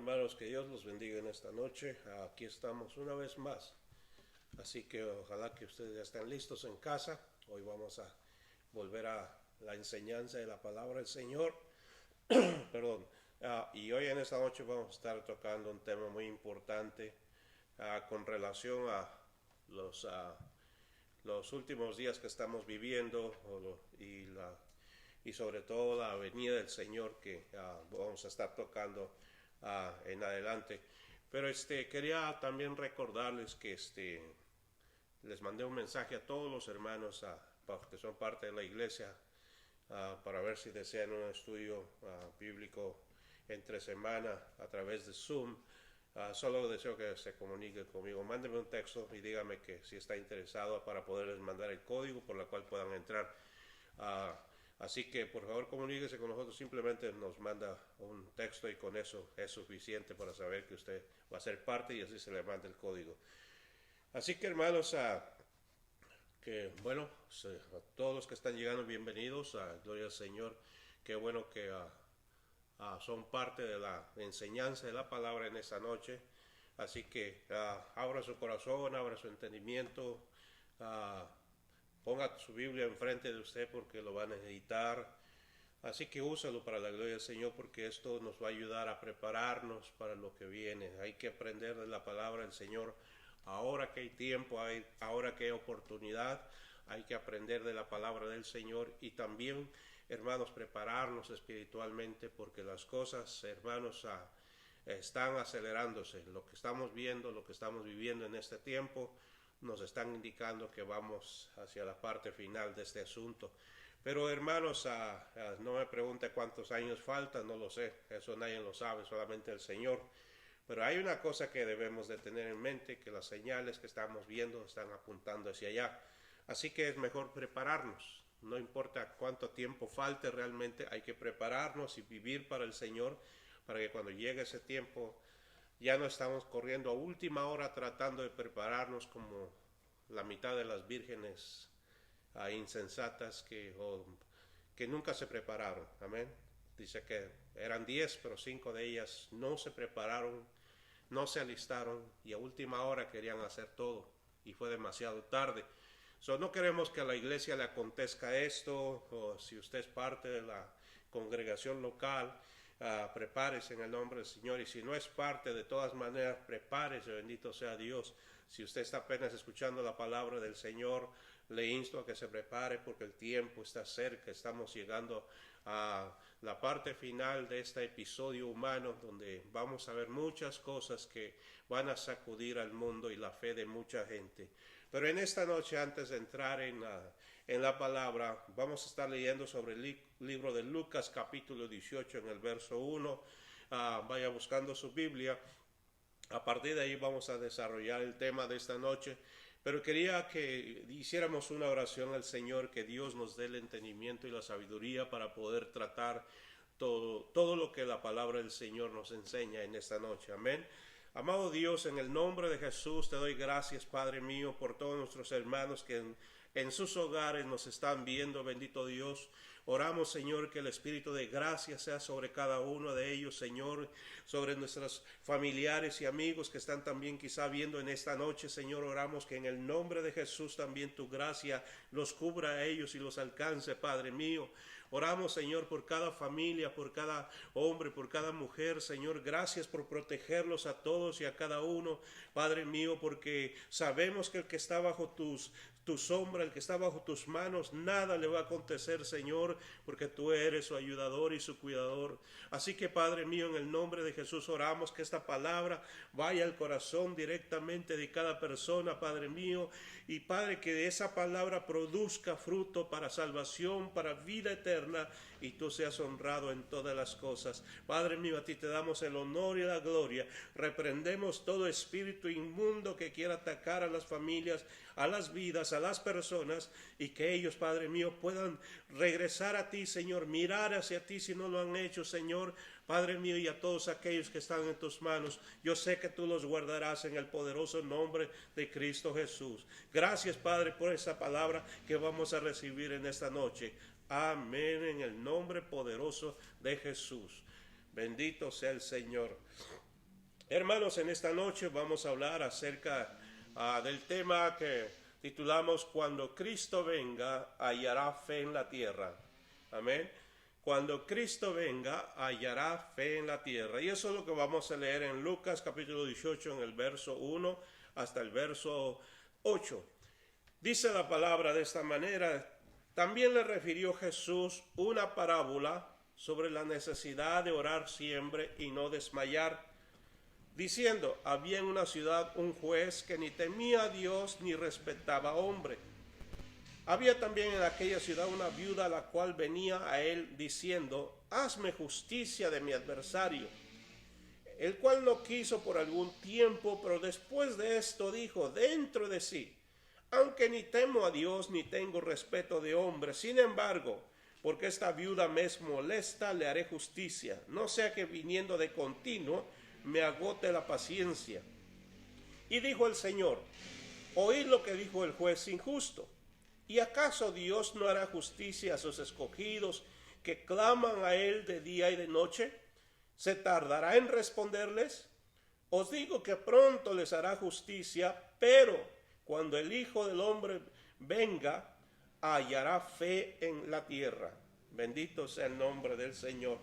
hermanos, que Dios los bendiga en esta noche. Aquí estamos una vez más. Así que ojalá que ustedes ya estén listos en casa. Hoy vamos a volver a la enseñanza de la palabra del Señor. Perdón. Y hoy en esta noche vamos a estar tocando un tema muy importante con relación a los últimos días que estamos viviendo y sobre todo la venida del Señor que vamos a estar tocando en adelante. Pero quería también recordarles que les mandé un mensaje a todos los hermanos que son parte de la iglesia para ver si desean un estudio bíblico entre semana a través de Zoom. Solo deseo que se comunique conmigo. Mándenme un texto y díganme que si está interesado para poderles mandar el código por el cual puedan entrar. Así que por favor comuníquese con nosotros, simplemente nos manda un texto y con eso es suficiente para saber que usted va a ser parte y así se le manda el código. Así que hermanos, a todos los que están llegando, bienvenidos, gloria al Señor. Qué bueno que son parte de la enseñanza de la palabra en esta noche. Así que abra su corazón, abra su entendimiento, ponga su Biblia enfrente de usted porque lo va a necesitar. Así que úsalo para la gloria del Señor porque esto nos va a ayudar a prepararnos para lo que viene. Hay que aprender de la palabra del Señor. Ahora que hay tiempo, ahora que hay oportunidad, hay que aprender de la palabra del Señor y también, hermanos, prepararnos espiritualmente porque las cosas, hermanos, están acelerándose. Lo que estamos viendo, lo que estamos viviendo en este tiempo, nos están indicando que vamos hacia la parte final de este asunto. Pero hermanos, no me pregunte cuántos años faltan, no lo sé, eso nadie lo sabe, solamente el Señor. Pero hay una cosa que debemos de tener en mente, que las señales que estamos viendo están apuntando hacia allá. Así que es mejor prepararnos. No importa cuánto tiempo falte, realmente hay que prepararnos y vivir para el Señor, para que cuando llegue ese tiempo ya no estamos corriendo a última hora tratando de prepararnos como la mitad de las vírgenes insensatas que nunca se prepararon. Amén. Dice que eran 10, pero 5 de ellas no se prepararon, no se alistaron y a última hora querían hacer todo y fue demasiado tarde. No queremos que a la iglesia le acontezca esto, o si usted es parte de la congregación local, prepárese en el nombre del Señor, y si no es parte, de todas maneras, prepárese, bendito sea Dios. Si usted está apenas escuchando la palabra del Señor, le insto a que se prepare porque el tiempo está cerca. Estamos llegando a la parte final de este episodio humano donde vamos a ver muchas cosas que van a sacudir al mundo y la fe de mucha gente. Pero en esta noche, antes de entrar en la palabra, vamos a estar leyendo sobre el libro de Lucas, capítulo 18, en el verso 1. Vaya buscando su Biblia. A partir de ahí vamos a desarrollar el tema de esta noche. Pero quería que hiciéramos una oración al Señor, que Dios nos dé el entendimiento y la sabiduría para poder tratar todo lo que la palabra del Señor nos enseña en esta noche. Amén. Amado Dios, en el nombre de Jesús te doy gracias, Padre mío, por todos nuestros hermanos que en sus hogares nos están viendo, bendito Dios. Oramos, Señor, que el Espíritu de gracia sea sobre cada uno de ellos, Señor, sobre nuestros familiares y amigos que están también quizá viendo en esta noche, Señor. Oramos que en el nombre de Jesús también tu gracia los cubra a ellos y los alcance, Padre mío. Oramos, Señor, por cada familia, por cada hombre, por cada mujer, Señor. Gracias por protegerlos a todos y a cada uno, Padre mío, porque sabemos que el que está bajo tu sombra, el que está bajo tus manos, nada le va a acontecer, Señor, porque tú eres su ayudador y su cuidador. Así que, Padre mío, en el nombre de Jesús oramos que esta palabra vaya al corazón directamente de cada persona, Padre mío, y Padre, que de esa palabra produzca fruto para salvación, para vida eterna, y tú seas honrado en todas las cosas. Padre mío, a ti te damos el honor y la gloria. Reprendemos todo espíritu inmundo que quiera atacar a las familias, a las vidas, a las personas, y que ellos, Padre mío, puedan regresar a ti, Señor, mirar hacia ti si no lo han hecho, Señor. Padre mío, y a todos aquellos que están en tus manos, yo sé que tú los guardarás en el poderoso nombre de Cristo Jesús. Gracias, Padre, por esa palabra que vamos a recibir en esta noche. Amén, en el nombre poderoso de Jesús. Bendito sea el Señor. Hermanos, en esta noche vamos a hablar acerca del tema que titulamos Cuando Cristo venga, hallará fe en la tierra. Amén. Cuando Cristo venga, hallará fe en la tierra. Y eso es lo que vamos a leer en Lucas capítulo 18, en el verso 1 hasta el verso 8. Dice la palabra de esta manera: también le refirió Jesús una parábola sobre la necesidad de orar siempre y no desmayar, diciendo: había en una ciudad un juez que ni temía a Dios ni respetaba a hombre. Había también en aquella ciudad una viuda a la cual venía a él diciendo: hazme justicia de mi adversario. El cual no quiso por algún tiempo, pero después de esto dijo dentro de sí: aunque ni temo a Dios ni tengo respeto de hombre, sin embargo, porque esta viuda me es molesta, le haré justicia, no sea que viniendo de continuo me agote la paciencia. Y dijo el Señor: oíd lo que dijo el juez injusto. ¿Y acaso Dios no hará justicia a sus escogidos que claman a él de día y de noche? ¿Se tardará en responderles? Os digo que pronto les hará justicia, pero cuando el Hijo del Hombre venga, hallará fe en la tierra. Bendito sea el nombre del Señor.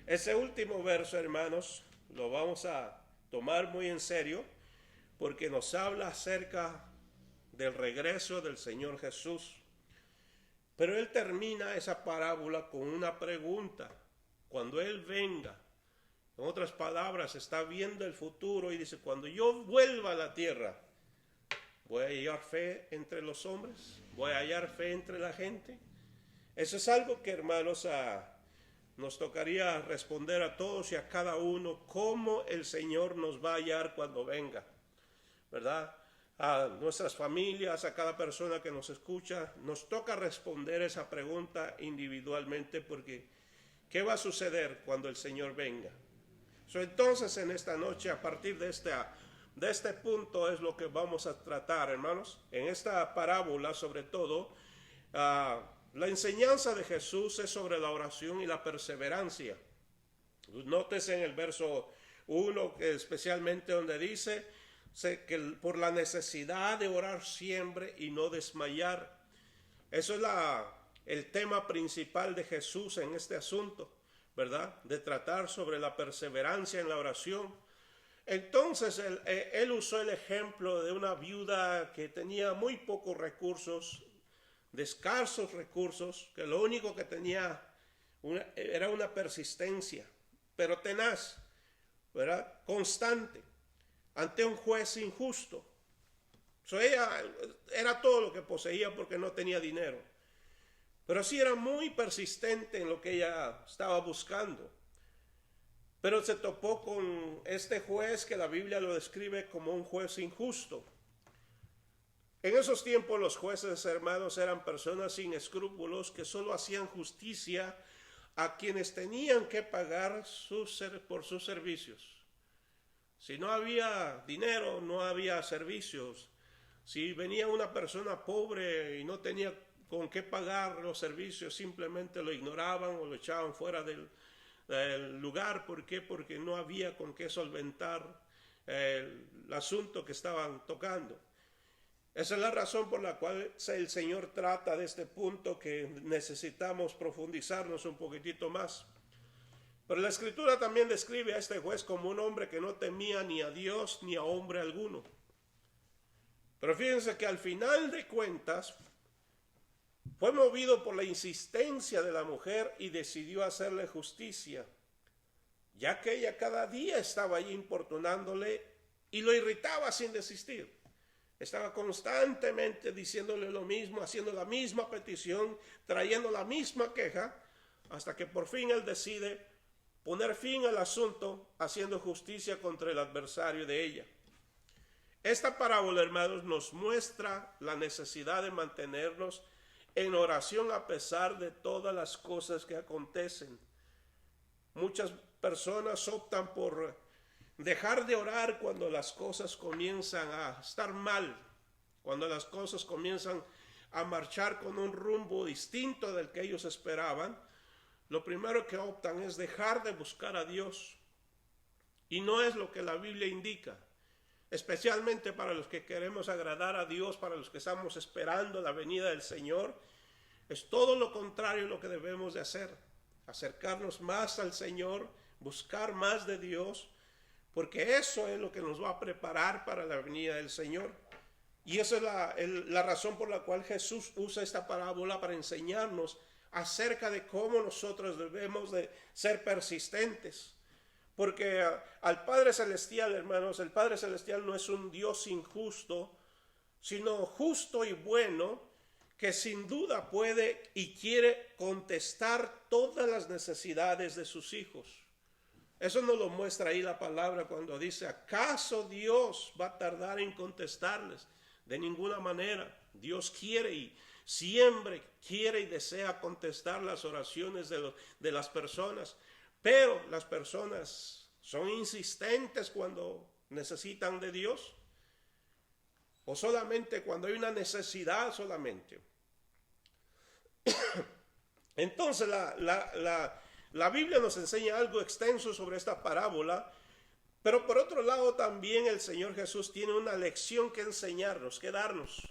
Ese último verso, hermanos, lo vamos a tomar muy en serio, porque nos habla acerca del regreso del Señor Jesús. Pero él termina esa parábola con una pregunta: cuando él venga, en otras palabras, está viendo el futuro y dice: cuando yo vuelva a la tierra, ¿voy a hallar fe entre los hombres? ¿Voy a hallar fe entre la gente? Eso es algo que, hermanos, nos tocaría responder a todos y a cada uno: cómo el Señor nos va a hallar cuando venga, ¿verdad? A nuestras familias, a cada persona que nos escucha, nos toca responder esa pregunta individualmente, porque ¿qué va a suceder cuando el Señor venga? Entonces, en esta noche, a partir de este punto es lo que vamos a tratar, hermanos. En esta parábola, sobre todo, la enseñanza de Jesús es sobre la oración y la perseverancia. Nótese en el verso 1, que especialmente donde dice que por la necesidad de orar siempre y no desmayar. Eso es el tema principal de Jesús en este asunto, ¿verdad? De tratar sobre la perseverancia en la oración. Entonces él usó el ejemplo de una viuda que tenía muy pocos recursos, de escasos recursos, que lo único que tenía era una persistencia, pero tenaz, ¿verdad? Constante, ante un juez injusto. Ella era todo lo que poseía porque no tenía dinero, pero sí era muy persistente en lo que ella estaba buscando. Pero se topó con este juez que la Biblia lo describe como un juez injusto. En esos tiempos los jueces, hermanos, eran personas sin escrúpulos que solo hacían justicia a quienes tenían que pagar por sus servicios. Si no había dinero, no había servicios. Si venía una persona pobre y no tenía con qué pagar los servicios, simplemente lo ignoraban o lo echaban fuera del lugar. ¿Por qué? Porque no había con qué solventar el asunto que estaban tocando. Esa es la razón por la cual el Señor trata de este punto, que necesitamos profundizarnos un poquitito más. Pero la Escritura también describe a este juez como un hombre que no temía ni a Dios ni a hombre alguno. Pero fíjense que al final de cuentas fue movido por la insistencia de la mujer y decidió hacerle justicia, ya que ella cada día estaba allí importunándole y lo irritaba sin desistir. Estaba constantemente diciéndole lo mismo, haciendo la misma petición, trayendo la misma queja, hasta que por fin él decide poner fin al asunto, haciendo justicia contra el adversario de ella. Esta parábola, hermanos, nos muestra la necesidad de mantenernos en oración a pesar de todas las cosas que acontecen. Muchas personas optan por dejar de orar cuando las cosas comienzan a estar mal, cuando las cosas comienzan a marchar con un rumbo distinto del que ellos esperaban. Lo primero que optan es dejar de buscar a Dios. Y no es lo que la Biblia indica, especialmente para los que queremos agradar a Dios, para los que estamos esperando la venida del Señor. Es todo lo contrario lo que debemos de hacer, acercarnos más al Señor, buscar más de Dios, porque eso es lo que nos va a preparar para la venida del Señor. Y esa es la razón por la cual Jesús usa esta parábola para enseñarnos acerca de cómo nosotros debemos de ser persistentes. Porque al Padre Celestial, hermanos, el Padre Celestial no es un Dios injusto, sino justo y bueno, que sin duda puede y quiere contestar todas las necesidades de sus hijos. Eso nos lo muestra ahí la palabra cuando dice, ¿acaso Dios va a tardar en contestarles? De ninguna manera. Dios quiere y siempre quiere y desea contestar las oraciones de las personas, pero las personas son insistentes cuando necesitan de Dios, o solamente cuando hay una necesidad solamente. Entonces la Biblia nos enseña algo extenso sobre esta parábola, pero por otro lado también el Señor Jesús tiene una lección que enseñarnos, que darnos,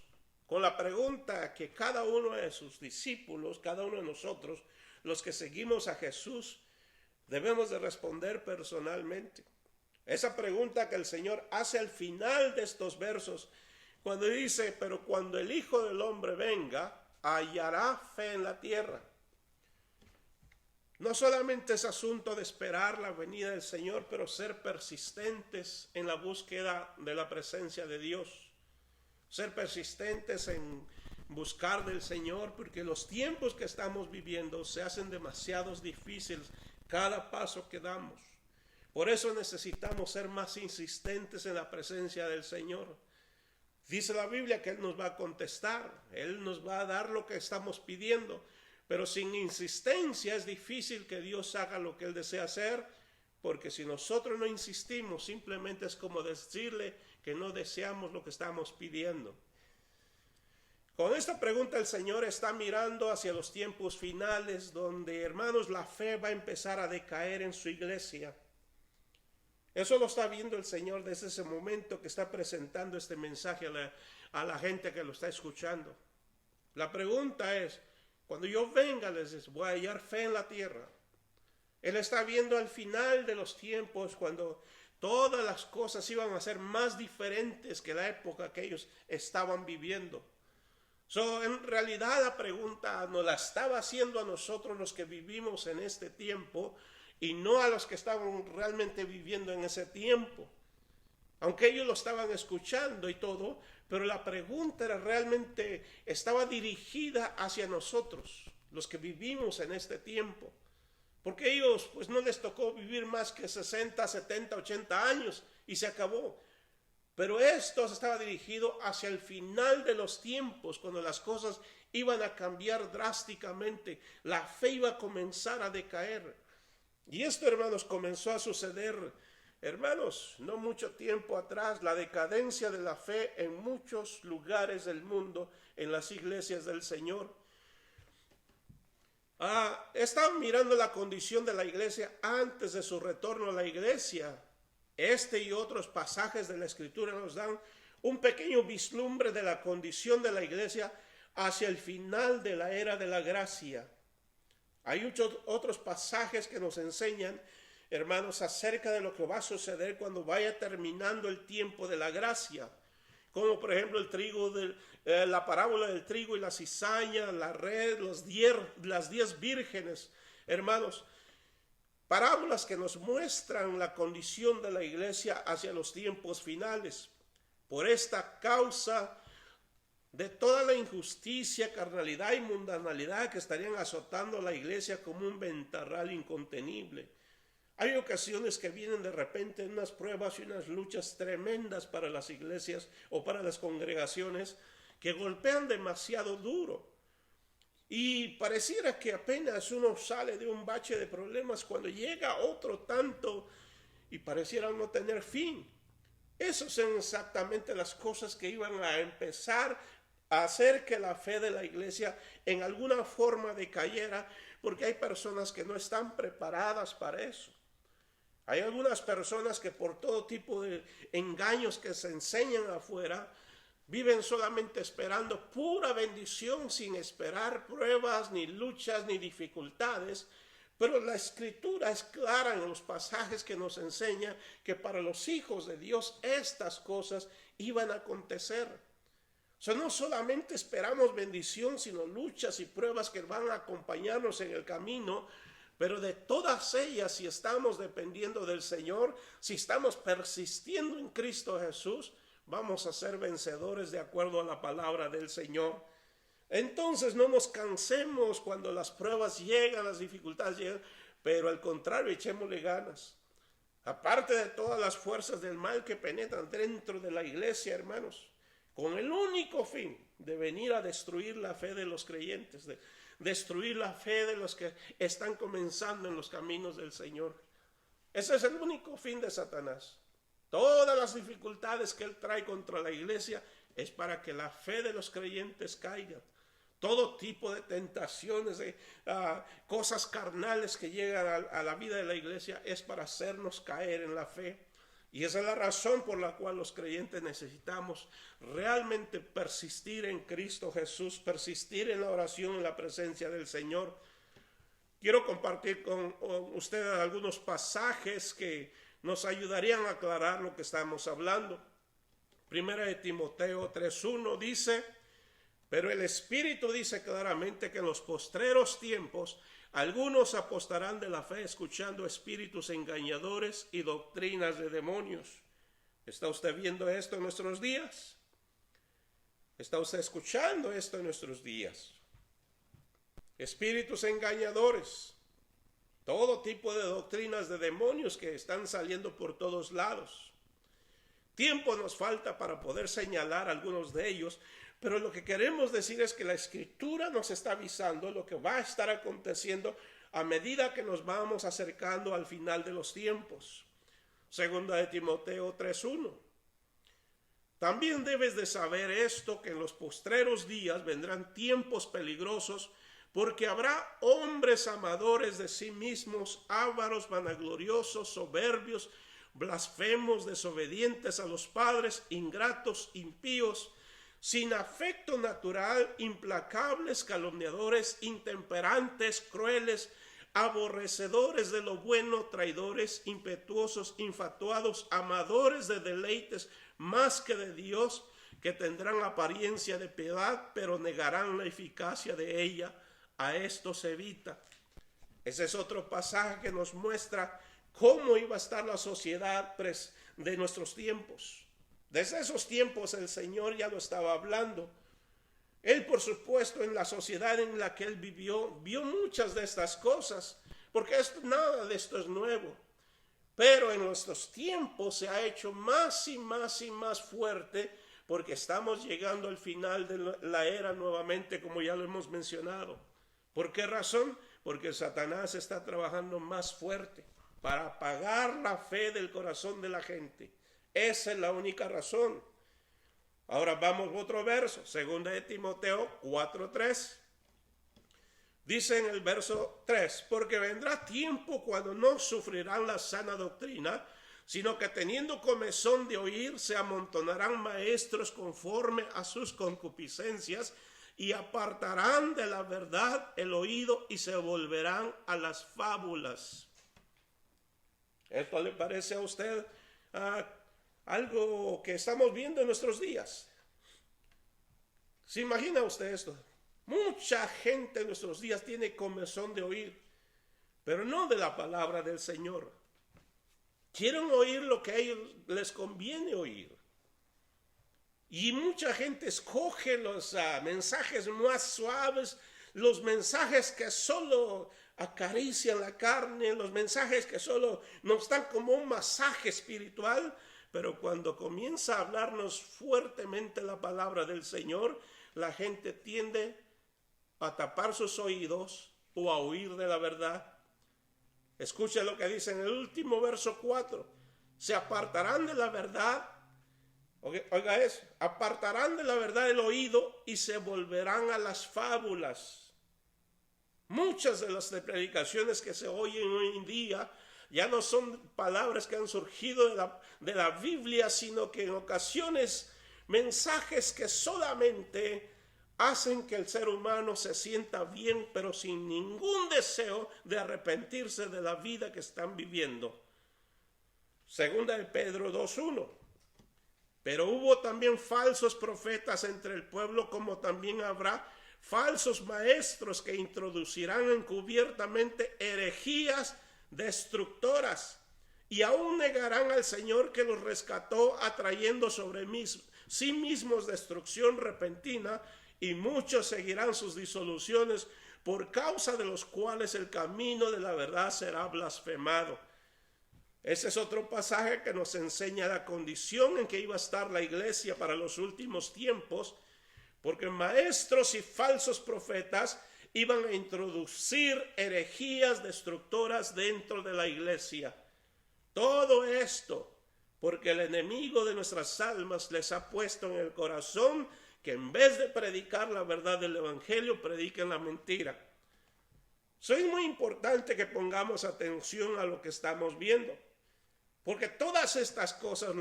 con la pregunta que cada uno de sus discípulos, cada uno de nosotros, los que seguimos a Jesús, debemos de responder personalmente. Esa pregunta que el Señor hace al final de estos versos, cuando dice, pero cuando el Hijo del Hombre venga, hallará fe en la tierra. No solamente es asunto de esperar la venida del Señor, pero ser persistentes en la búsqueda de la presencia de Dios. Ser persistentes en buscar del Señor, porque los tiempos que estamos viviendo se hacen demasiado difíciles cada paso que damos. Por eso necesitamos ser más insistentes en la presencia del Señor. Dice la Biblia que Él nos va a contestar, Él nos va a dar lo que estamos pidiendo, pero sin insistencia es difícil que Dios haga lo que Él desea hacer, porque si nosotros no insistimos, simplemente es como decirle que no deseamos lo que estamos pidiendo. Con esta pregunta el Señor está mirando hacia los tiempos finales, donde, hermanos, la fe va a empezar a decaer en su iglesia. Eso lo está viendo el Señor desde ese momento que está presentando este mensaje a la gente que lo está escuchando. La pregunta es, cuando yo venga, les voy a hallar fe en la tierra. Él está viendo al final de los tiempos, cuando todas las cosas iban a ser más diferentes que la época que ellos estaban viviendo. En realidad la pregunta nos la estaba haciendo a nosotros los que vivimos en este tiempo, y no a los que estaban realmente viviendo en ese tiempo. Aunque ellos lo estaban escuchando y todo, pero la pregunta era realmente, estaba dirigida hacia nosotros, los que vivimos en este tiempo. Porque ellos pues no les tocó vivir más que 60, 70, 80 años y se acabó. Pero esto estaba dirigido hacia el final de los tiempos, cuando las cosas iban a cambiar drásticamente, la fe iba a comenzar a decaer. Y esto, hermanos, comenzó a suceder, hermanos, no mucho tiempo atrás, la decadencia de la fe en muchos lugares del mundo, en las iglesias del Señor. Estaban mirando la condición de la iglesia antes de su retorno a la iglesia. Este y otros pasajes de la Escritura nos dan un pequeño vislumbre de la condición de la iglesia hacia el final de la era de la gracia. Hay muchos otros pasajes que nos enseñan, hermanos, acerca de lo que va a suceder cuando vaya terminando el tiempo de la gracia. Como por ejemplo la parábola del trigo y la cizaña, la red, las 10 vírgenes, hermanos. Parábolas que nos muestran la condición de la iglesia hacia los tiempos finales. Por esta causa de toda la injusticia, carnalidad y mundanalidad que estarían azotando a la iglesia como un ventarral incontenible. Hay ocasiones que vienen de repente unas pruebas y unas luchas tremendas para las iglesias o para las congregaciones que golpean demasiado duro. Y pareciera que apenas uno sale de un bache de problemas cuando llega otro tanto y pareciera no tener fin. Esas son exactamente las cosas que iban a empezar a hacer que la fe de la iglesia en alguna forma decayera, porque hay personas que no están preparadas para eso. Hay algunas personas que por todo tipo de engaños que se enseñan afuera, viven solamente esperando pura bendición sin esperar pruebas, ni luchas, ni dificultades. Pero la Escritura es clara en los pasajes que nos enseña que para los hijos de Dios estas cosas iban a acontecer. O sea, no solamente esperamos bendición, sino luchas y pruebas que van a acompañarnos en el camino. Pero de todas ellas, si estamos dependiendo del Señor, si estamos persistiendo en Cristo Jesús, vamos a ser vencedores de acuerdo a la palabra del Señor. Entonces no nos cansemos cuando las pruebas llegan, las dificultades llegan, pero al contrario, echémosle ganas. Aparte de todas las fuerzas del mal que penetran dentro de la iglesia, hermanos, con el único fin de venir a destruir la fe de los creyentes, de destruir la fe de los que están comenzando en los caminos del Señor. Ese es el único fin de Satanás. Todas las dificultades que él trae contra la iglesia es para que la fe de los creyentes caiga. Todo tipo de tentaciones, de cosas carnales que llegan a la vida de la iglesia es para hacernos caer en la fe. Y esa es la razón por la cual los creyentes necesitamos realmente persistir en Cristo Jesús, persistir en la oración, en la presencia del Señor. Quiero compartir con ustedes algunos pasajes que nos ayudarían a aclarar lo que estamos hablando. Primera de Timoteo 3:1 dice: pero el Espíritu dice claramente que en los postreros tiempos algunos apostarán de la fe escuchando espíritus engañadores y doctrinas de demonios. ¿Está usted viendo esto en nuestros días? ¿Está usted escuchando esto en nuestros días? Espíritus engañadores, todo tipo de doctrinas de demonios que están saliendo por todos lados. Tiempo nos falta para poder señalar algunos de ellos, pero lo que queremos decir es que la Escritura nos está avisando lo que va a estar aconteciendo a medida que nos vamos acercando al final de los tiempos. Segunda de Timoteo 3:1. También debes de saber esto, que en los postreros días vendrán tiempos peligrosos, porque habrá hombres amadores de sí mismos, ávaros, vanagloriosos, soberbios, blasfemos, desobedientes a los padres, ingratos, impíos, sin afecto natural, implacables, calumniadores, intemperantes, crueles, aborrecedores de lo bueno, traidores, impetuosos, infatuados, amadores de deleites más que de Dios, que tendrán apariencia de piedad, pero negarán la eficacia de ella. A esto se evita. Ese es otro pasaje que nos muestra cómo iba a estar la sociedad de nuestros tiempos. Desde esos tiempos el Señor ya lo estaba hablando. Él, por supuesto, en la sociedad en la que él vivió, vio muchas de estas cosas, porque nada de esto es nuevo. Pero en nuestros tiempos se ha hecho más y más y más fuerte, porque estamos llegando al final de la era nuevamente, como ya lo hemos mencionado. ¿Por qué razón? Porque Satanás está trabajando más fuerte para apagar la fe del corazón de la gente. Esa es la única razón. Ahora vamos a otro verso, segunda de Timoteo 4:3. Dice en el verso 3: porque vendrá tiempo cuando no sufrirán la sana doctrina, sino que teniendo comezón de oír, se amontonarán maestros conforme a sus concupiscencias, y apartarán de la verdad el oído y se volverán a las fábulas. ¿Esto le parece a usted algo que estamos viendo en nuestros días? ¿Se imagina usted esto? Mucha gente en nuestros días tiene comezón de oír, pero no de la palabra del Señor. Quieren oír lo que a ellos les conviene oír. Y mucha gente escoge los mensajes más suaves, los mensajes que solo acarician la carne, los mensajes que solo nos dan como un masaje espiritual. Pero cuando comienza a hablarnos fuertemente la palabra del Señor, la gente tiende a tapar sus oídos o a huir de la verdad. Escucha lo que dice en el último verso 4. Se apartarán de la verdad. Oiga eso. Apartarán de la verdad el oído y se volverán a las fábulas. Muchas de las predicaciones que se oyen hoy en día ya no son palabras que han surgido de la Biblia, sino que en ocasiones mensajes que solamente hacen que el ser humano se sienta bien, pero sin ningún deseo de arrepentirse de la vida que están viviendo. Segunda de Pedro 2:1. Pero hubo también falsos profetas entre el pueblo, como también habrá falsos maestros que introducirán encubiertamente herejías destructoras, y aún negarán al Señor que los rescató, atrayendo sobre sí mismos destrucción repentina, y muchos seguirán sus disoluciones, por causa de los cuales el camino de la verdad será blasfemado. Ese es otro pasaje que nos enseña la condición en que iba a estar la iglesia para los últimos tiempos, porque maestros y falsos profetas iban a introducir herejías destructoras dentro de la iglesia. Todo esto porque el enemigo de nuestras almas les ha puesto en el corazón que en vez de predicar la verdad del evangelio, prediquen la mentira. Es muy importante que pongamos atención a lo que estamos viendo, porque todas estas cosas,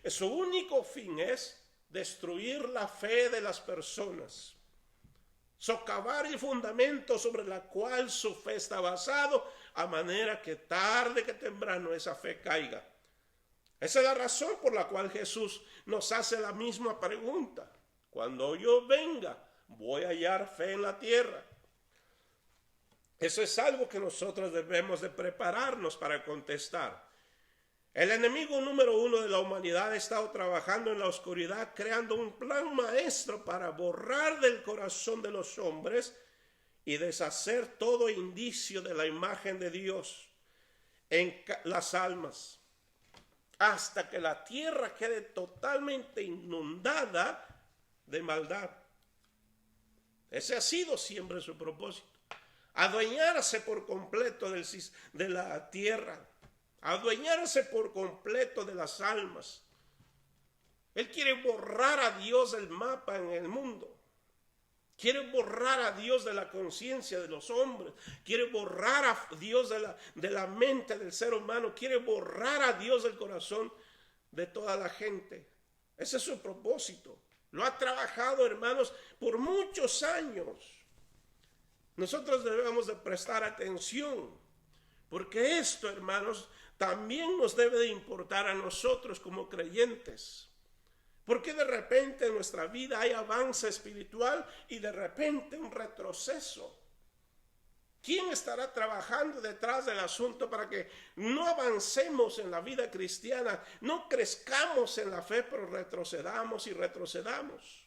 su único fin es destruir la fe de las personas, socavar el fundamento sobre el cual su fe está basado, a manera que tarde que temprano esa fe caiga. Esa es la razón por la cual Jesús nos hace la misma pregunta: cuando yo venga, ¿voy a hallar fe en la tierra? Eso es algo que nosotros debemos de prepararnos para contestar. El enemigo número uno de la humanidad ha estado trabajando en la oscuridad, creando un plan maestro para borrar del corazón de los hombres y deshacer todo indicio de la imagen de Dios en las almas, hasta que la tierra quede totalmente inundada de maldad. Ese ha sido siempre su propósito: adueñarse por completo de la tierra, adueñarse por completo de las almas. Él quiere borrar a Dios del mapa en el mundo. Quiere borrar a Dios de la conciencia de los hombres. Quiere borrar a Dios de la mente del ser humano. Quiere borrar a Dios del corazón de toda la gente. Ese es su propósito. Lo ha trabajado, hermanos, por muchos años. Nosotros debemos de prestar atención, porque esto, hermanos, también nos debe de importar a nosotros como creyentes. Porque de repente en nuestra vida hay avance espiritual y de repente un retroceso. ¿Quién estará trabajando detrás del asunto para que no avancemos en la vida cristiana, no crezcamos en la fe, pero retrocedamos y retrocedamos?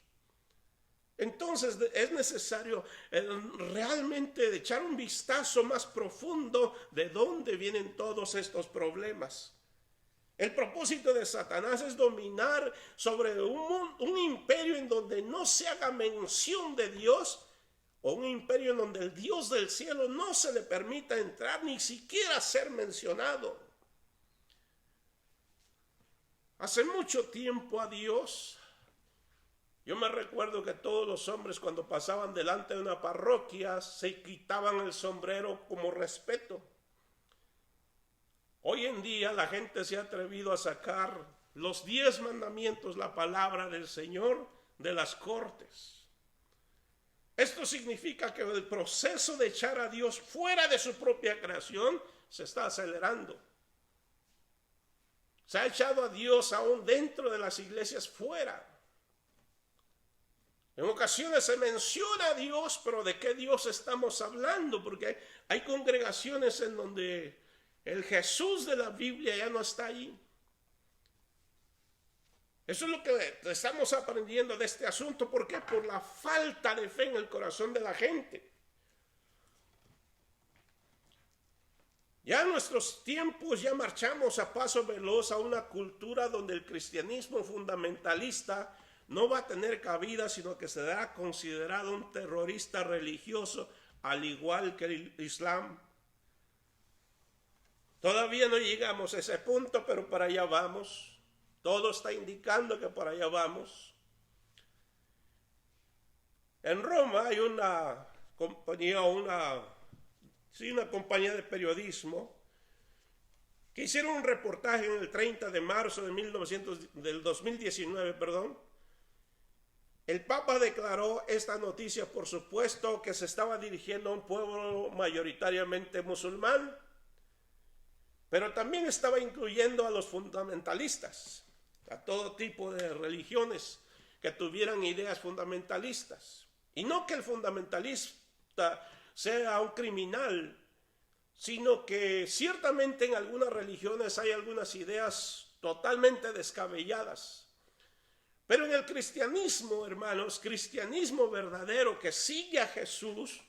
Entonces es necesario realmente echar un vistazo más profundo de dónde vienen todos estos problemas. El propósito de Satanás es dominar sobre un imperio en donde no se haga mención de Dios, o un imperio en donde el Dios del cielo no se le permita entrar, ni siquiera ser mencionado. Hace mucho tiempo a Dios, yo me recuerdo que todos los hombres cuando pasaban delante de una parroquia se quitaban el sombrero como respeto. Hoy en día la gente se ha atrevido a sacar los 10 mandamientos, la palabra del Señor, de las cortes. Esto significa que el proceso de echar a Dios fuera de su propia creación se está acelerando. Se ha echado a Dios aún dentro de las iglesias fuera. En ocasiones se menciona a Dios, pero ¿de qué Dios estamos hablando? Porque hay congregaciones en donde el Jesús de la Biblia ya no está ahí. Eso es lo que estamos aprendiendo de este asunto. ¿Por qué? Por la falta de fe en el corazón de la gente. Ya en nuestros tiempos ya marchamos a paso veloz a una cultura donde el cristianismo fundamentalista no va a tener cabida, sino que será considerado un terrorista religioso, al igual que el Islam. Todavía no llegamos a ese punto, pero para allá vamos. Todo está indicando que para allá vamos. En Roma hay una compañía de periodismo que hicieron un reportaje en el 30 de marzo del 2019, el Papa declaró esta noticia, por supuesto, que se estaba dirigiendo a un pueblo mayoritariamente musulmán, pero también estaba incluyendo a los fundamentalistas, a todo tipo de religiones que tuvieran ideas fundamentalistas. Y no que el fundamentalista sea un criminal, sino que ciertamente en algunas religiones hay algunas ideas totalmente descabelladas. Pero en el cristianismo, hermanos, cristianismo verdadero que sigue a Jesús,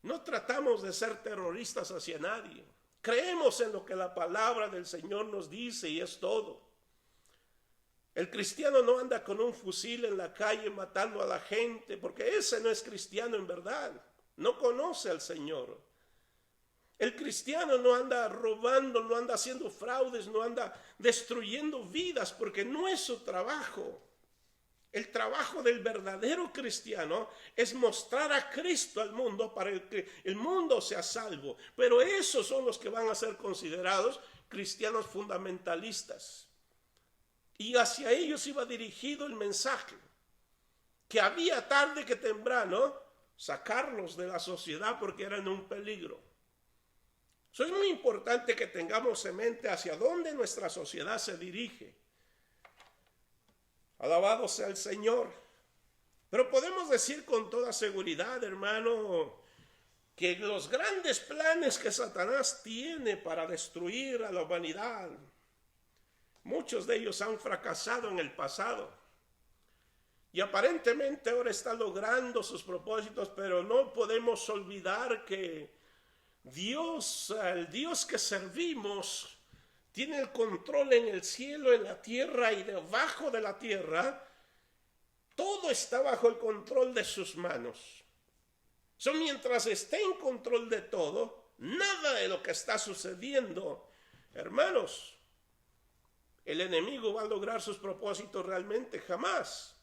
no tratamos de ser terroristas hacia nadie. Creemos en lo que la palabra del Señor nos dice y es todo. El cristiano no anda con un fusil en la calle matando a la gente, porque ese no es cristiano en verdad. No conoce al Señor. El cristiano no anda robando, no anda haciendo fraudes, no anda destruyendo vidas, porque no es su trabajo. El trabajo del verdadero cristiano es mostrar a Cristo al mundo para que el mundo sea salvo. Pero esos son los que van a ser considerados cristianos fundamentalistas. Y hacia ellos iba dirigido el mensaje, que había tarde que temprano sacarlos de la sociedad porque eran un peligro. Es muy importante que tengamos en mente hacia dónde nuestra sociedad se dirige. Alabado sea el Señor. Pero podemos decir con toda seguridad, hermano, que los grandes planes que Satanás tiene para destruir a la humanidad, muchos de ellos han fracasado en el pasado. Y aparentemente ahora está logrando sus propósitos, pero no podemos olvidar que Dios, el Dios que servimos, tiene el control en el cielo, en la tierra y debajo de la tierra. Todo está bajo el control de sus manos. Mientras esté en control de todo, nada de lo que está sucediendo, hermanos, el enemigo va a lograr sus propósitos realmente, jamás.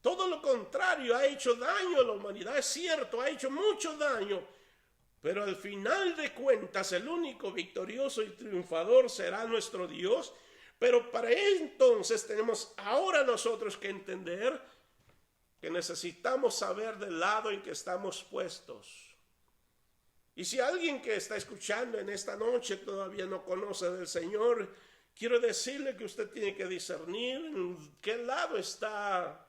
Todo lo contrario, ha hecho daño a la humanidad, es cierto, ha hecho mucho daño. Pero al final de cuentas, el único victorioso y triunfador será nuestro Dios. Pero para entonces tenemos ahora nosotros que entender que necesitamos saber del lado en que estamos puestos. Y si alguien que está escuchando en esta noche todavía no conoce del Señor, quiero decirle que usted tiene que discernir en qué lado está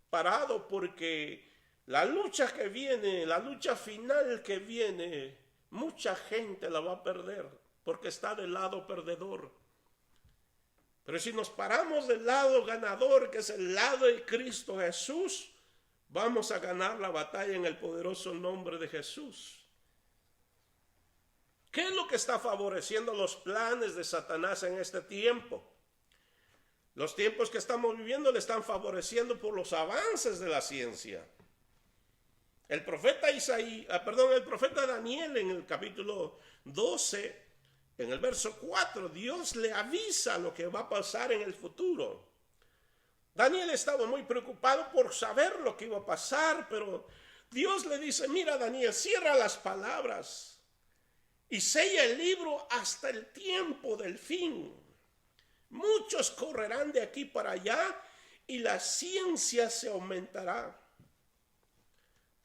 parado, porque la lucha que viene, la lucha final que viene, mucha gente la va a perder porque está del lado perdedor. Pero si nos paramos del lado ganador, que es el lado de Cristo Jesús, vamos a ganar la batalla en el poderoso nombre de Jesús. ¿Qué es lo que está favoreciendo los planes de Satanás en este tiempo? Los tiempos que estamos viviendo le están favoreciendo por los avances de la ciencia. El profeta Daniel en el capítulo 12, en el verso 4, Dios le avisa lo que va a pasar en el futuro. Daniel estaba muy preocupado por saber lo que iba a pasar, pero Dios le dice: mira, Daniel, cierra las palabras y sella el libro hasta el tiempo del fin. Muchos correrán de aquí para allá y la ciencia se aumentará.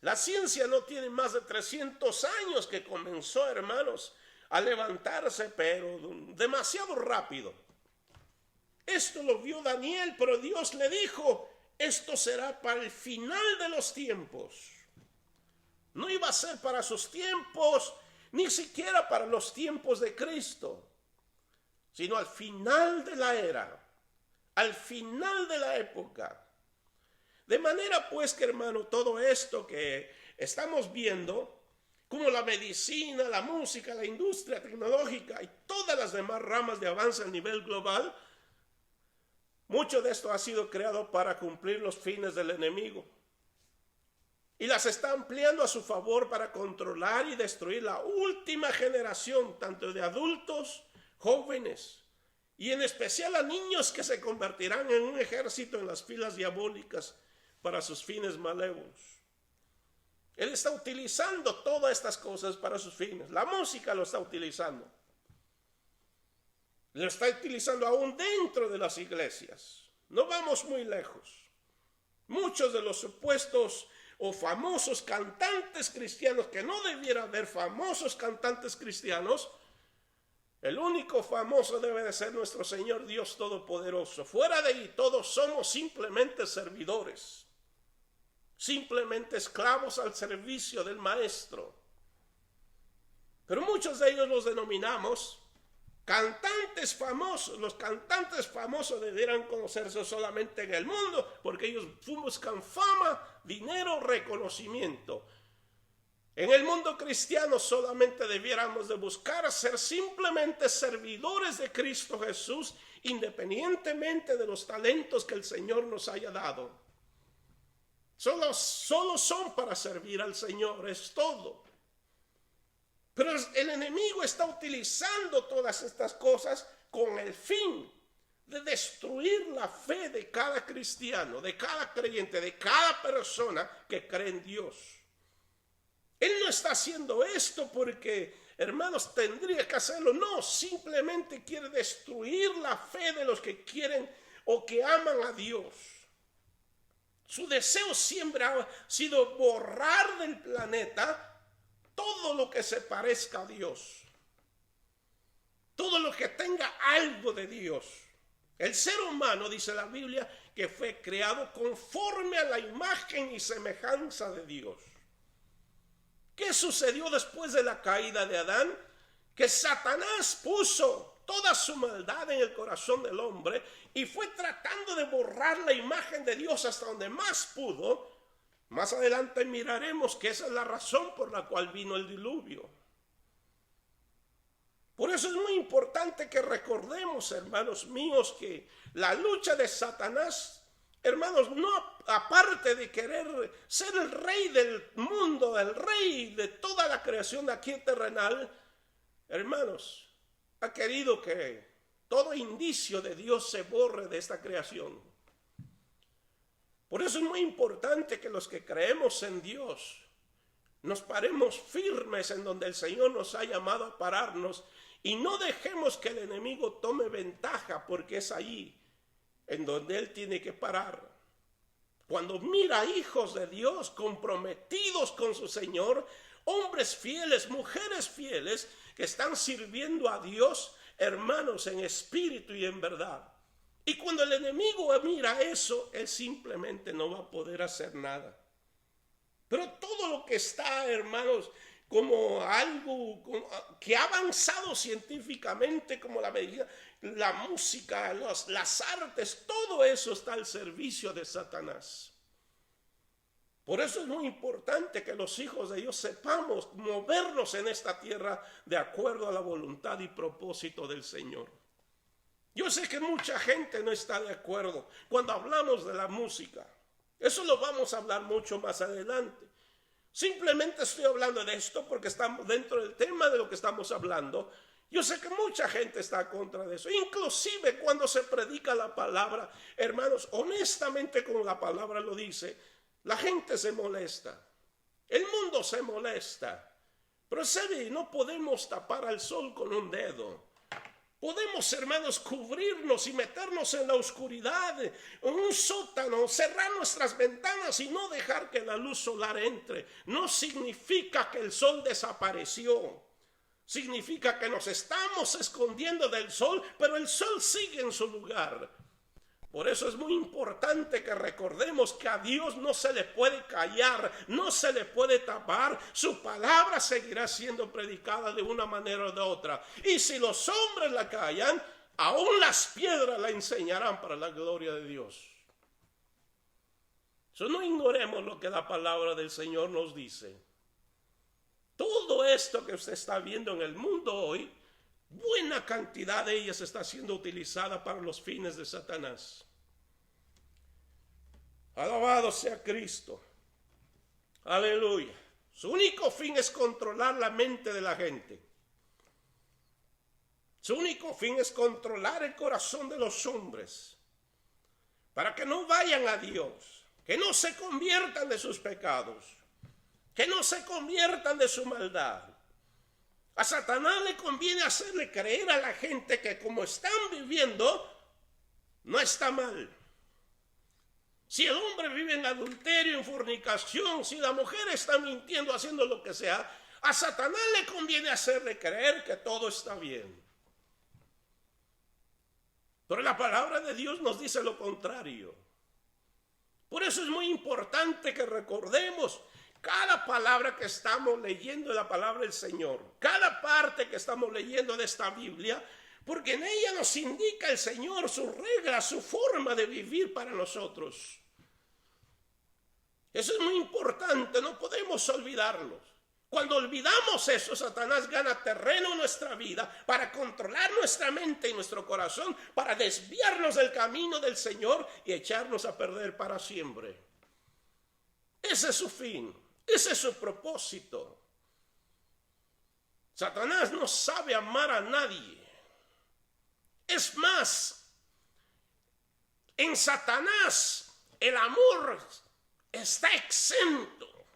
La ciencia no tiene más de 300 años que comenzó, hermanos, a levantarse, pero demasiado rápido. Esto lo vio Daniel, pero Dios le dijo: esto será para el final de los tiempos. No iba a ser para sus tiempos, ni siquiera para los tiempos de Cristo, sino al final de la era, al final de la época. De manera pues que, hermano, todo esto que estamos viendo, como la medicina, la música, la industria tecnológica y todas las demás ramas de avance a nivel global, mucho de esto ha sido creado para cumplir los fines del enemigo. Y las está ampliando a su favor para controlar y destruir la última generación, tanto de adultos, jóvenes, y en especial a niños que se convertirán en un ejército en las filas diabólicas para sus fines malévolos. Él está utilizando todas estas cosas para sus fines. La música lo está utilizando. Lo está utilizando aún dentro de las iglesias. No vamos muy lejos. Muchos de los supuestos o famosos cantantes cristianos, que no debiera haber famosos cantantes cristianos, el único famoso debe de ser nuestro Señor Dios Todopoderoso. Fuera de ahí todos somos simplemente servidores, simplemente esclavos al servicio del maestro. Pero muchos de ellos los denominamos cantantes famosos. Los cantantes famosos debieran conocerse solamente en el mundo, porque ellos buscan fama, dinero, reconocimiento. En el mundo cristiano solamente debiéramos de buscar ser simplemente servidores de Cristo Jesús, independientemente de los talentos que el Señor nos haya dado. Solo son para servir al Señor, es todo. Pero el enemigo está utilizando todas estas cosas con el fin de destruir la fe de cada cristiano, de cada creyente, de cada persona que cree en Dios. Él no está haciendo esto porque, hermanos, tendría que hacerlo. No, simplemente quiere destruir la fe de los que quieren o que aman a Dios. Su deseo siempre ha sido borrar del planeta todo lo que se parezca a Dios, todo lo que tenga algo de Dios. El ser humano, dice la Biblia, que fue creado conforme a la imagen y semejanza de Dios. ¿Qué sucedió después de la caída de Adán? Que Satanás puso toda su maldad en el corazón del hombre y fue tratando de borrar la imagen de Dios hasta donde más pudo. Más adelante miraremos que esa es la razón por la cual vino el diluvio. Por eso es muy importante que recordemos, hermanos míos, que la lucha de Satanás, hermanos, no aparte de querer ser el rey del mundo, el rey de toda la creación de aquí terrenal, hermanos, ha querido que todo indicio de Dios se borre de esta creación. Por eso es muy importante que los que creemos en Dios nos paremos firmes en donde el Señor nos ha llamado a pararnos y no dejemos que el enemigo tome ventaja, porque es ahí en donde Él tiene que parar. Cuando mira hijos de Dios comprometidos con su Señor, hombres fieles, mujeres fieles que están sirviendo a Dios, hermanos, en espíritu y en verdad. Y cuando el enemigo mira eso, él simplemente no va a poder hacer nada. Pero todo lo que está, hermanos, como algo que ha avanzado científicamente, como la medicina, la música, las artes, todo eso está al servicio de Satanás. Por eso es muy importante que los hijos de Dios sepamos movernos en esta tierra de acuerdo a la voluntad y propósito del Señor. Yo sé que mucha gente no está de acuerdo cuando hablamos de la música. Eso lo vamos a hablar mucho más adelante. Simplemente estoy hablando de esto porque estamos dentro del tema de lo que estamos hablando. Yo sé que mucha gente está contra de eso. Inclusive cuando se predica la palabra, hermanos, honestamente como la palabra lo dice, la gente se molesta. El mundo se molesta. Pero sabe, no podemos tapar al sol con un dedo. Podemos, hermanos, cubrirnos y meternos en la oscuridad, en un sótano, cerrar nuestras ventanas y no dejar que la luz solar entre. No significa que el sol desapareció. Significa que nos estamos escondiendo del sol, pero el sol sigue en su lugar. Por eso es muy importante que recordemos que a Dios no se le puede callar, no se le puede tapar. Su palabra seguirá siendo predicada de una manera o de otra. Y si los hombres la callan, aún las piedras la enseñarán para la gloria de Dios. Eso no ignoremos lo que la palabra del Señor nos dice. Todo esto que usted está viendo en el mundo hoy, buena cantidad de ellas está siendo utilizada para los fines de Satanás. Alabado sea Cristo. Aleluya. Su único fin es controlar la mente de la gente. Su único fin es controlar el corazón de los hombres para que no vayan a Dios, que no se conviertan de sus pecados, que no se conviertan de su maldad. A Satanás le conviene hacerle creer a la gente que como están viviendo, no está mal. Si el hombre vive en adulterio, en fornicación, si la mujer está mintiendo, haciendo lo que sea, a Satanás le conviene hacerle creer que todo está bien. Pero la palabra de Dios nos dice lo contrario. Por eso es muy importante que recordemos cada palabra que estamos leyendo de la palabra del Señor, cada parte que estamos leyendo de esta Biblia, porque en ella nos indica el Señor sus reglas, su forma de vivir para nosotros. Eso es muy importante, no podemos olvidarlo. Cuando olvidamos eso, Satanás gana terreno en nuestra vida para controlar nuestra mente y nuestro corazón, para desviarnos del camino del Señor y echarnos a perder para siempre. Ese es su fin, ese es su propósito. Satanás no sabe amar a nadie. Es más, en Satanás el amor está exento,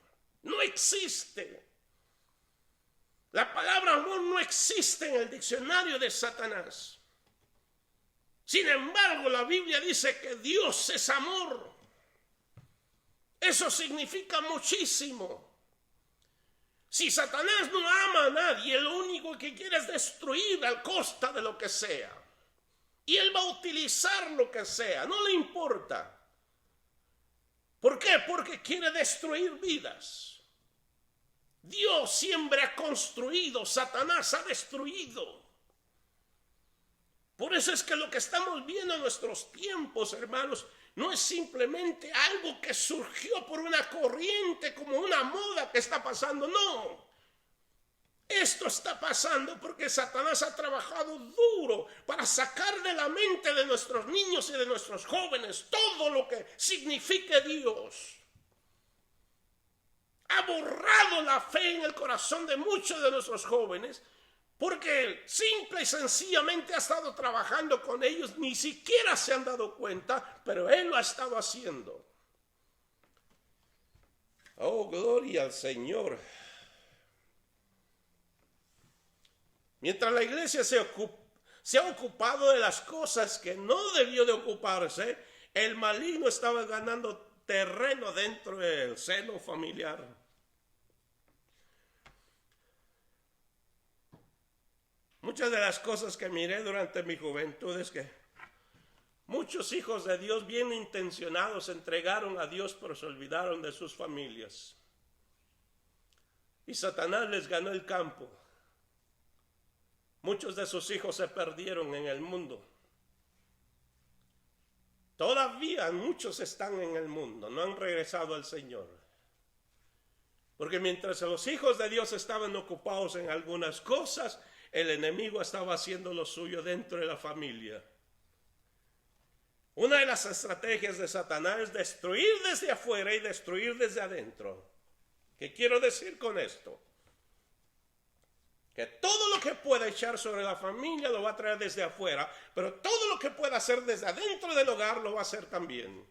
no existe. La palabra amor no existe en el diccionario de Satanás. Sin embargo, la Biblia dice que Dios es amor. Eso significa muchísimo. Si Satanás no ama a nadie, lo único que quiere es destruir a costa de lo que sea. Y él va a utilizar lo que sea, no le importa. ¿Por qué? Porque quiere destruir vidas. Dios siempre ha construido, Satanás ha destruido. Por eso es que lo que estamos viendo en nuestros tiempos, hermanos, no es simplemente algo que surgió por una corriente, como una moda que está pasando, no. Esto está pasando porque Satanás ha trabajado duro para sacar de la mente de nuestros niños y de nuestros jóvenes todo lo que signifique Dios. Ha borrado la fe en el corazón de muchos de nuestros jóvenes porque simple y sencillamente ha estado trabajando con ellos, ni siquiera se han dado cuenta, pero él lo ha estado haciendo. Oh, gloria al Señor. Mientras la iglesia se ha ocupado de las cosas que no debió de ocuparse, el maligno estaba ganando terreno dentro del seno familiar. Muchas de las cosas que miré durante mi juventud es que muchos hijos de Dios bien intencionados se entregaron a Dios, pero se olvidaron de sus familias. Y Satanás les ganó el campo. Muchos de sus hijos se perdieron en el mundo. Todavía muchos están en el mundo, no han regresado al Señor. Porque mientras los hijos de Dios estaban ocupados en algunas cosas, el enemigo estaba haciendo lo suyo dentro de la familia. Una de las estrategias de Satanás es destruir desde afuera y destruir desde adentro. ¿Qué quiero decir con esto? Que todo lo que pueda echar sobre la familia lo va a traer desde afuera, pero todo lo que pueda hacer desde adentro del hogar lo va a hacer también.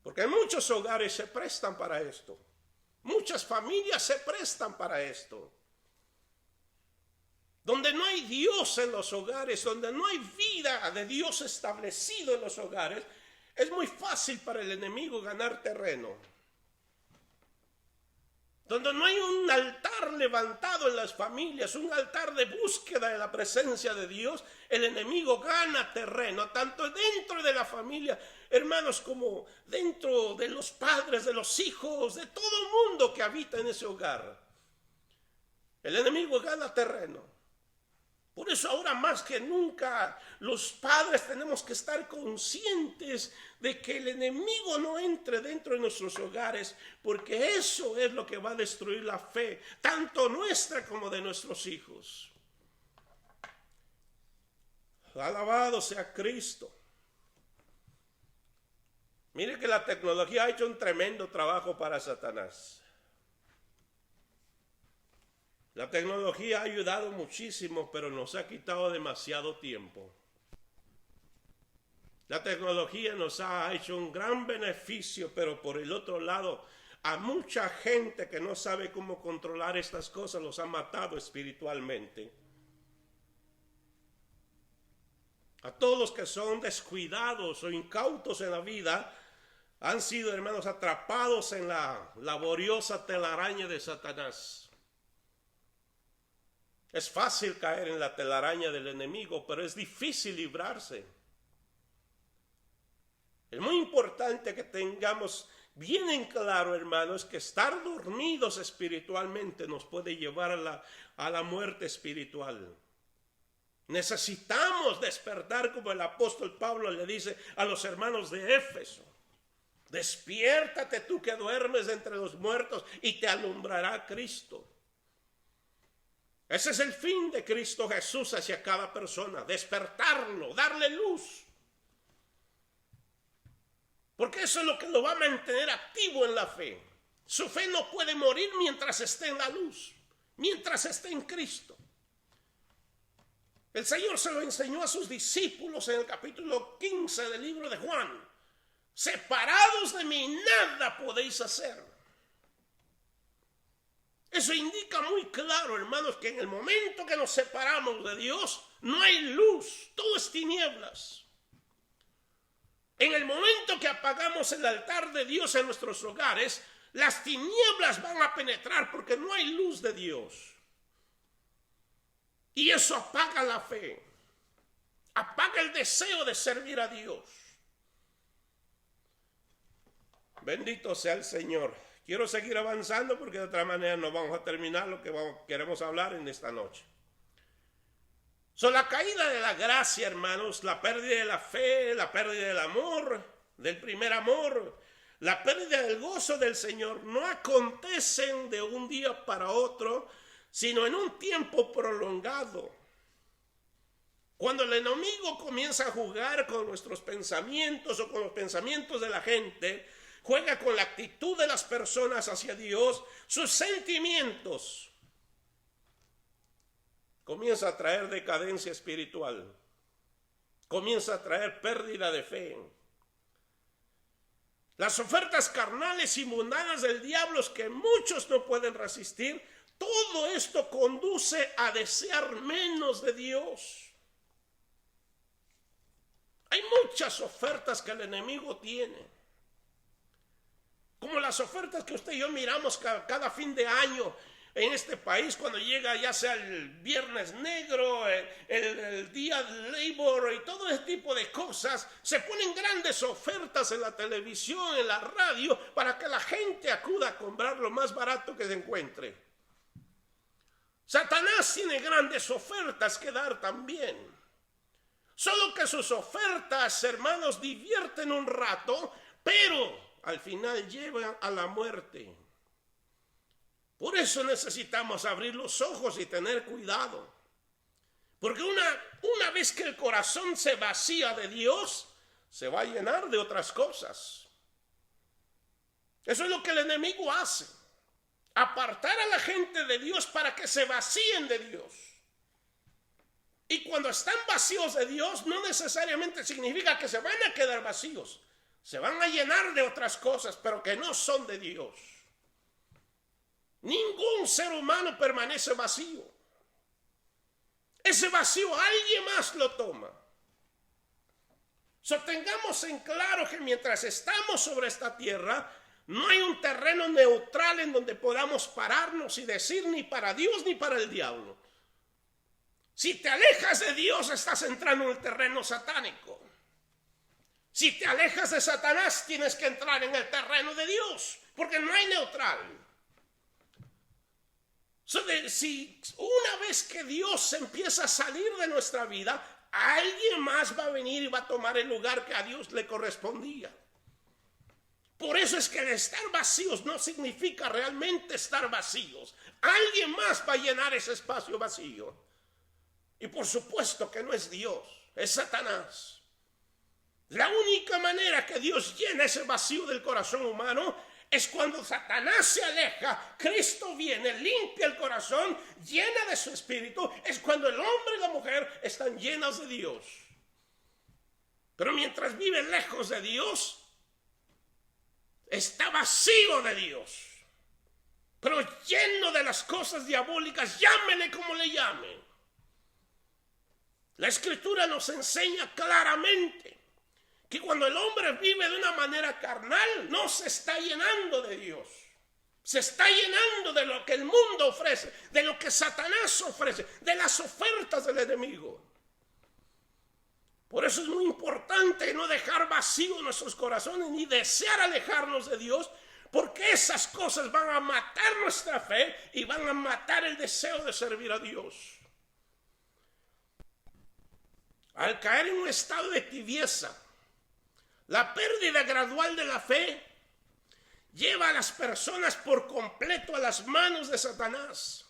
Porque muchos hogares se prestan para esto. Muchas familias se prestan para esto. Donde no hay Dios en los hogares, donde no hay vida de Dios establecido en los hogares, es muy fácil para el enemigo ganar terreno. Donde no hay un altar levantado en las familias, un altar de búsqueda de la presencia de Dios, el enemigo gana terreno, tanto dentro de la familia, hermanos, como dentro de los padres, de los hijos, de todo el mundo que habita en ese hogar. El enemigo gana terreno. Por eso ahora más que nunca los padres tenemos que estar conscientes de que el enemigo no entre dentro de nuestros hogares, porque eso es lo que va a destruir la fe, tanto nuestra como de nuestros hijos. Alabado sea Cristo. Mire que la tecnología ha hecho un tremendo trabajo para Satanás. La tecnología ha ayudado muchísimo, pero nos ha quitado demasiado tiempo. La tecnología nos ha hecho un gran beneficio, pero por el otro lado a mucha gente que no sabe cómo controlar estas cosas, los ha matado espiritualmente. A todos los que son descuidados o incautos en la vida, han sido, hermanos, atrapados en la laboriosa telaraña de Satanás. Es fácil caer en la telaraña del enemigo, pero es difícil librarse. Es muy importante que tengamos bien en claro, hermanos, que estar dormidos espiritualmente nos puede llevar a la muerte espiritual. Necesitamos despertar, como el apóstol Pablo le dice a los hermanos de Éfeso. Despiértate tú que duermes entre los muertos y te alumbrará Cristo. Ese es el fin de Cristo Jesús hacia cada persona, despertarlo, darle luz. Porque eso es lo que lo va a mantener activo en la fe. Su fe no puede morir mientras esté en la luz, mientras esté en Cristo. El Señor se lo enseñó a sus discípulos en el capítulo 15 del libro de Juan. Separados de mí, nada podéis hacer. Eso indica muy claro, hermanos, que en el momento que nos separamos de Dios, no hay luz, todo es tinieblas. En el momento que apagamos el altar de Dios en nuestros hogares, las tinieblas van a penetrar porque no hay luz de Dios. Y eso apaga la fe, apaga el deseo de servir a Dios. Bendito sea el Señor. Quiero seguir avanzando porque de otra manera no vamos a terminar lo que queremos hablar en esta noche. La caída de la gracia, hermanos, la pérdida de la fe, la pérdida del amor, del primer amor, la pérdida del gozo del Señor, no acontecen de un día para otro, sino en un tiempo prolongado. Cuando el enemigo comienza a jugar con nuestros pensamientos o con los pensamientos de la gente, juega con la actitud de las personas hacia Dios, sus sentimientos, comienza a traer decadencia espiritual, comienza a traer pérdida de fe. Las ofertas carnales y mundanas del diablo que muchos no pueden resistir, todo esto conduce a desear menos de Dios. Hay muchas ofertas que el enemigo tiene, como las ofertas que usted y yo miramos cada fin de año en este país, cuando llega ya sea el Viernes Negro, el día de Labor y todo ese tipo de cosas. Se ponen grandes ofertas en la televisión, en la radio, para que la gente acuda a comprar lo más barato que se encuentre. Satanás tiene grandes ofertas que dar también. Solo que sus ofertas, hermanos, divierten un rato, pero al final llevan a la muerte. Por eso necesitamos abrir los ojos y tener cuidado. Porque una vez que el corazón se vacía de Dios, se va a llenar de otras cosas. Eso es lo que el enemigo hace. Apartar a la gente de Dios para que se vacíen de Dios. Y cuando están vacíos de Dios, no necesariamente significa que se van a quedar vacíos. Se van a llenar de otras cosas, pero que no son de Dios. Ningún ser humano permanece vacío. Ese vacío alguien más lo toma. Tengamos en claro que mientras estamos sobre esta tierra, no hay un terreno neutral en donde podamos pararnos y decir ni para Dios ni para el diablo. Si te alejas de Dios, estás entrando en el terreno satánico. Si te alejas de Satanás, tienes que entrar en el terreno de Dios, porque no hay neutral. Si una vez que Dios empieza a salir de nuestra vida, alguien más va a venir y va a tomar el lugar que a Dios le correspondía. Por eso es que el estar vacíos no significa realmente estar vacíos. Alguien más va a llenar ese espacio vacío. Y por supuesto que no es Dios, es Satanás. La única manera que Dios llena ese vacío del corazón humano es cuando Satanás se aleja, Cristo viene, limpia el corazón, llena de su espíritu. Es cuando el hombre y la mujer están llenas de Dios. Pero mientras viven lejos de Dios, está vacío de Dios, pero lleno de las cosas diabólicas, llámele como le llame. La Escritura nos enseña claramente que cuando el hombre vive de una manera carnal, no se está llenando de Dios. Se está llenando de lo que el mundo ofrece, de lo que Satanás ofrece, de las ofertas del enemigo. Por eso es muy importante no dejar vacíos nuestros corazones ni desear alejarnos de Dios, porque esas cosas van a matar nuestra fe y van a matar el deseo de servir a Dios. Al caer en un estado de tibieza, la pérdida gradual de la fe lleva a las personas por completo a las manos de Satanás.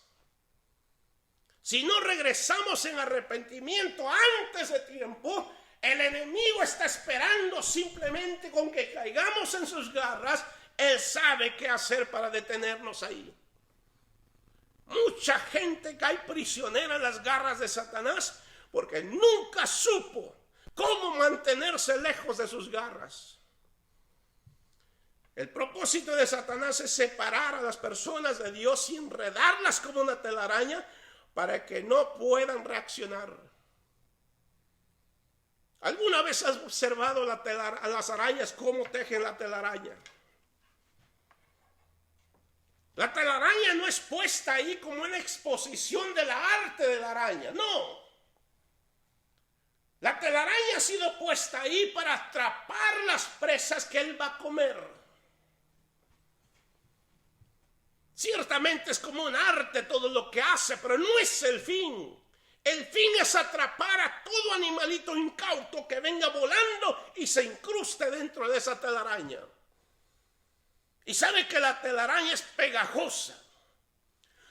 Si no regresamos en arrepentimiento antes de tiempo, el enemigo está esperando simplemente con que caigamos en sus garras. Él sabe qué hacer para detenernos ahí. Mucha gente cae prisionera en las garras de Satanás porque nunca supo cómo mantenerse lejos de sus garras. El propósito de Satanás es separar a las personas de Dios y enredarlas como una telaraña para que no puedan reaccionar. ¿Alguna vez has observado a las arañas cómo tejen la telaraña? La telaraña no es puesta ahí como una exposición de la arte de la araña, no. La telaraña ha sido puesta ahí para atrapar las presas que él va a comer. Ciertamente es como un arte todo lo que hace, pero no es el fin. El fin es atrapar a todo animalito incauto que venga volando y se incruste dentro de esa telaraña. Y sabe que la telaraña es pegajosa.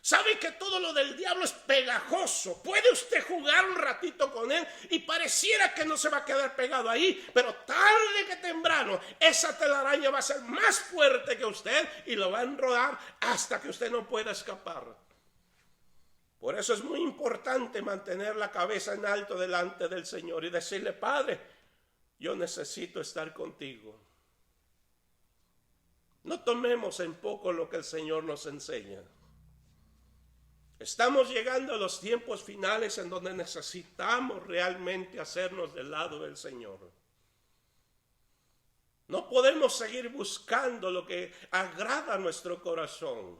Sabe que todo lo del diablo es pegajoso. Puede usted jugar un ratito con él y pareciera que no se va a quedar pegado ahí, pero tarde que temprano esa telaraña va a ser más fuerte que usted y lo va a enrodar hasta que usted no pueda escapar. Por eso es muy importante mantener la cabeza en alto delante del Señor y decirle: Padre, yo necesito estar contigo. No tomemos en poco lo que el Señor nos enseña. Estamos llegando a los tiempos finales en donde necesitamos realmente hacernos del lado del Señor. No podemos seguir buscando lo que agrada a nuestro corazón.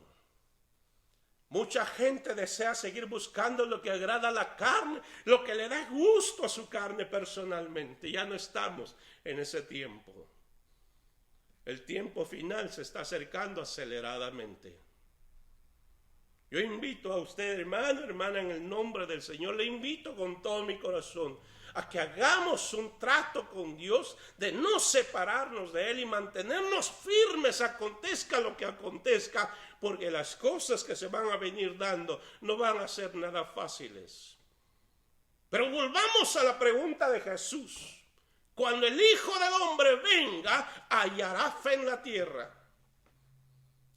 Mucha gente desea seguir buscando lo que agrada a la carne, lo que le da gusto a su carne personalmente. Ya no estamos en ese tiempo. El tiempo final se está acercando aceleradamente. Yo invito a usted, hermano, hermana, en el nombre del Señor, le invito con todo mi corazón a que hagamos un trato con Dios de no separarnos de Él y mantenernos firmes, acontezca lo que acontezca, porque las cosas que se van a venir dando no van a ser nada fáciles. Pero volvamos a la pregunta de Jesús. Cuando el Hijo del Hombre venga, hallará fe en la tierra.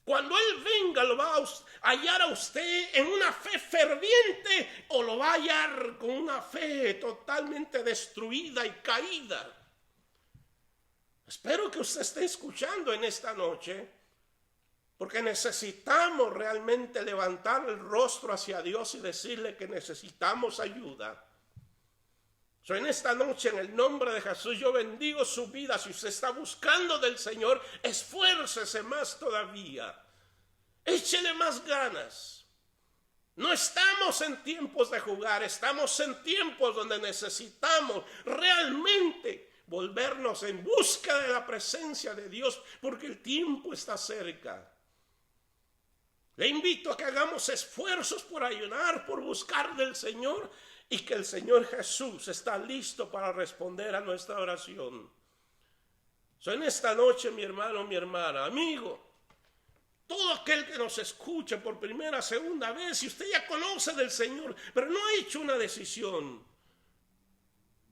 Cuando Él venga, ¿lo va a hallar a usted en una fe ferviente o lo va a hallar con una fe totalmente destruida y caída? Espero que usted esté escuchando en esta noche, porque necesitamos realmente levantar el rostro hacia Dios y decirle que necesitamos ayuda. En esta noche, en el nombre de Jesús, yo bendigo su vida. Si usted está buscando del Señor, esfuércese más todavía. Échele más ganas. No estamos en tiempos de jugar, estamos en tiempos donde necesitamos realmente volvernos en busca de la presencia de Dios, porque el tiempo está cerca. Le invito a que hagamos esfuerzos por ayunar, por buscar del Señor, y que el Señor Jesús está listo para responder a nuestra oración. En esta noche, mi hermano, mi hermana, amigo, todo aquel que nos escucha por primera, segunda vez, si usted ya conoce del Señor, pero no ha hecho una decisión,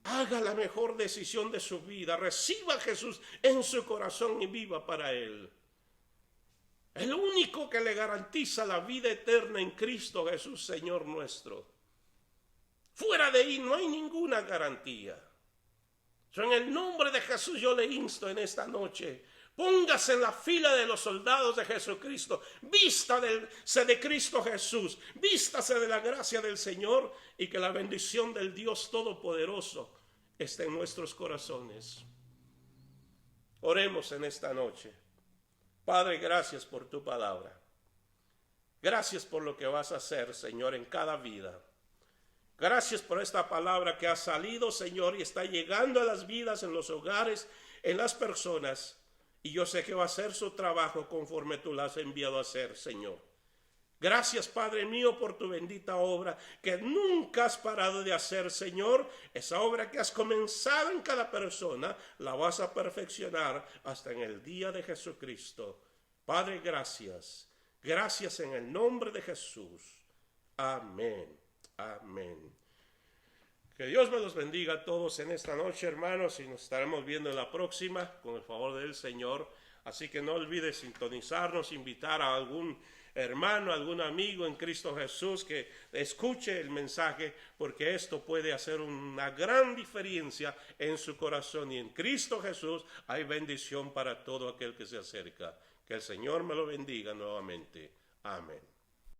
haga la mejor decisión de su vida. Reciba a Jesús en su corazón y viva para Él. El único que le garantiza la vida eterna en Cristo Jesús, Señor nuestro. Fuera de ahí no hay ninguna garantía. En el nombre de Jesús yo le insto en esta noche, Póngase en la fila de los soldados de Jesucristo. Vístase de Cristo Jesús. Vístase de la gracia del Señor y que la bendición del Dios Todopoderoso esté en nuestros corazones. Oremos en esta noche. Padre, gracias por tu palabra. Gracias por lo que vas a hacer, Señor, en cada vida. Gracias por esta palabra que ha salido, Señor, y está llegando a las vidas, en los hogares, en las personas. Y yo sé que va a hacer su trabajo conforme tú la has enviado a hacer, Señor. Gracias, Padre mío, por tu bendita obra que nunca has parado de hacer, Señor. Esa obra que has comenzado en cada persona, la vas a perfeccionar hasta en el día de Jesucristo. Padre, gracias. Gracias en el nombre de Jesús. Amén. Amén. Que Dios me los bendiga a todos en esta noche, hermanos, y nos estaremos viendo en la próxima, con el favor del Señor. Así que no olvides sintonizarnos, invitar a algún hermano, algún amigo en Cristo Jesús que escuche el mensaje, porque esto puede hacer una gran diferencia en su corazón. Y en Cristo Jesús hay bendición para todo aquel que se acerca. Que el Señor me lo bendiga nuevamente. Amén.